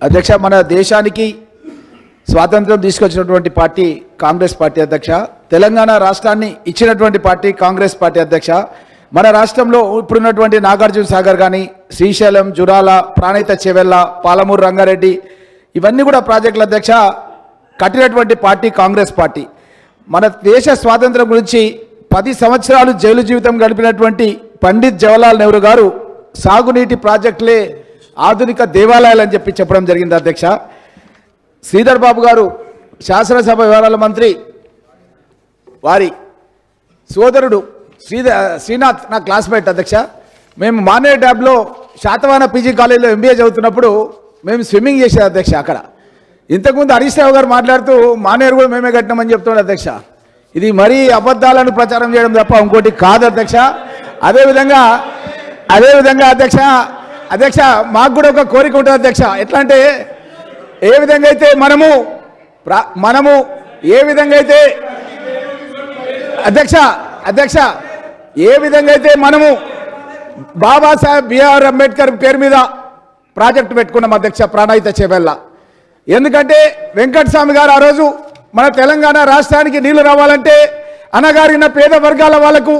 అధ్యక్ష, మన దేశానికి స్వాతంత్రం తీసుకొచ్చినటువంటి పార్టీ కాంగ్రెస్ పార్టీ అధ్యక్ష. తెలంగాణ రాష్ట్రాన్ని ఇచ్చినటువంటి పార్టీ కాంగ్రెస్ పార్టీ అధ్యక్ష. మన రాష్ట్రంలో ఇప్పుడున్నటువంటి నాగార్జున సాగర్ కానీ, శ్రీశైలం, జురాల, ప్రాణహిత చెవెళ్ళ, పాలమూరు రంగారెడ్డి ఇవన్నీ కూడా ప్రాజెక్టుల అధ్యక్ష కట్టినటువంటి పార్టీ కాంగ్రెస్ పార్టీ. మన దేశ స్వాతంత్రం గురించి 10 సంవత్సరాలు జైలు జీవితం గడిపినటువంటి పండిత్ జవహర్లాల్ నెహ్రూ గారు సాగునీటి ప్రాజెక్టులే ఆధునిక దేవాలయాలు అని చెప్పడం జరిగింది అధ్యక్ష. శ్రీధర్ బాబు గారు శాసనసభ వ్యవహారాల మంత్రి, వారి సోదరుడు శ్రీనాథ్ నా క్లాస్మేట్ అధ్యక్ష. మేము మానే డ్యాబ్లో శాతవాన పీజీ కాలేజీలో ఎంబీఏ చదువుతున్నప్పుడు మేము స్విమ్మింగ్ చేసేది అధ్యక్ష. అక్కడ ఇంతకుముందు హరీష్ రావు గారు మాట్లాడుతూ మానేరు కూడా మేమే కట్టినామని చెప్తున్నాడు అధ్యక్ష. ఇది మరీ అబద్ధాలను ప్రచారం చేయడం తప్ప ఇంకోటి కాదు అధ్యక్ష. అదేవిధంగా అధ్యక్ష మాకు కూడా ఒక కోరిక ఉంటుంది అధ్యక్ష. ఎట్లా అంటే ఏ విధంగా అయితే మనము ఏ విధంగా అయితే అధ్యక్ష ఏ విధంగా అయితే మనము బాబాసాహెబ్ బిఆర్ అంబేద్కర్ పేరు మీద ప్రాజెక్టు పెట్టుకున్నాం అధ్యక్ష, ప్రాణహిత చెవెళ్ళ. ఎందుకంటే వెంకటస్వామి గారు ఆ రోజు మన తెలంగాణ రాష్ట్రానికి నీళ్లు రావాలంటే అనగారిన పేద వర్గాల వాళ్లకు,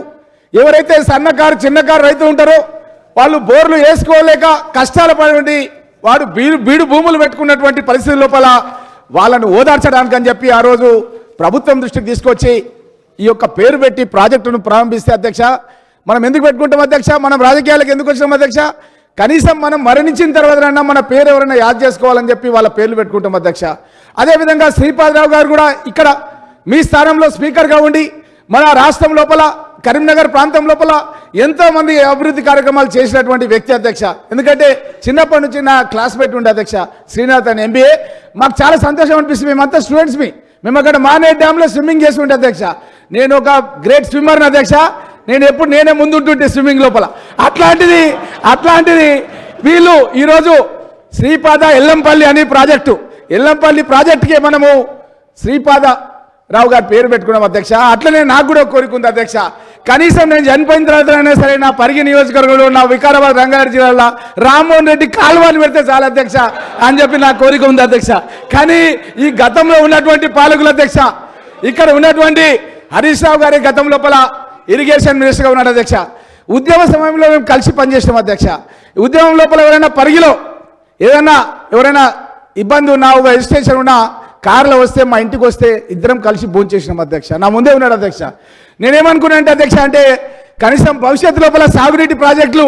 ఎవరైతే సన్నకారు చిన్నకారు రైతు ఉంటారో వాళ్ళు బోర్లు వేసుకోలేక కష్టాలు పడి వాడు బీడు భూములు పెట్టుకున్నటువంటి పరిస్థితి లోపల వాళ్ళను ఓదార్చడానికి అని చెప్పి ఆ రోజు ప్రభుత్వం దృష్టికి తీసుకొచ్చి ఈ యొక్క పేరు పెట్టి ప్రాజెక్టును ప్రారంభిస్తే అధ్యక్ష, మనం ఎందుకు పెట్టుకుంటాం అధ్యక్ష? మనం రాజకీయాలకు ఎందుకు వచ్చినాం అధ్యక్ష? కనీసం మనం మరణించిన తర్వాతనైనా మన పేరు ఎవరైనా యాద్ చేసుకోవాలని చెప్పి వాళ్ళ పేర్లు పెట్టుకుంటాం అధ్యక్ష. అదేవిధంగా శ్రీపాదరావు గారు కూడా ఇక్కడ మీ స్థానంలో స్పీకర్గా ఉండి మన రాష్ట్రం లోపల కరీంనగర్ ప్రాంతం లోపల ఎంతోమంది అభివృద్ధి కార్యక్రమాలు చేసినటువంటి వ్యక్తి అధ్యక్ష. ఎందుకంటే చిన్నప్పటి నుంచి నా క్లాస్మేట్ ఉండే అధ్యక్ష శ్రీనాథ్ అని ఎంబీఏ. మాకు చాలా సంతోషం అనిపిస్తుంది. మేమంతా స్టూడెంట్స్ మేము అక్కడ మానే డ్యామ్లో స్విమ్మింగ్ చేసి ఉంటే అధ్యక్ష. నేను ఒక గ్రేట్ స్విమ్మర్ని అధ్యక్ష. నేనే ముందుంటుంటే స్విమ్మింగ్ లోపల. అట్లాంటిది వీళ్ళు ఈరోజు శ్రీపాద ఎల్లంపల్లి అని ఎల్లంపల్లి ప్రాజెక్టుకి మనము శ్రీపాదరావు గారి పేరు పెట్టుకున్నాం అధ్యక్ష. అట్లనే నాకు కూడా కోరిక ఉంది అధ్యక్ష. కనీసం నేను చనిపోయిన తర్వాత అయినా సరే నా పరిగి నియోజకవర్గంలో నా వికారాబాద్ రంగారెడ్డి జిల్లాలో రామ్మోహన్ రెడ్డి కాలువలు పెడితే చాలు అధ్యక్ష అని చెప్పి నా కోరిక ఉంది అధ్యక్ష. కానీ ఈ గతంలో ఉన్నటువంటి పాలకుల అధ్యక్ష, ఇక్కడ ఉన్నటువంటి హరీష్ రావు గారి గతం లోపల ఇరిగేషన్ మినిస్టర్గా ఉన్నాడు అధ్యక్ష. ఉద్యమ సమయంలో మేము కలిసి పనిచేస్తాం అధ్యక్ష. ఉద్యమం లోపల ఎవరైనా పరిగిలో ఎవరైనా ఇబ్బంది ఉన్నా, ఒక రిజిస్ట్రేషన్ ఉన్నా కార్లో వస్తే మా ఇంటికి వస్తే ఇద్దరం కలిసి భోంచేసినాం అధ్యక్ష. నా ముందే ఉన్నాడు అధ్యక్ష. నేనేమనుకున్నానంటే అధ్యక్ష, అంటే కనీసం భవిష్యత్తు లోపల సాగునీటి ప్రాజెక్టులు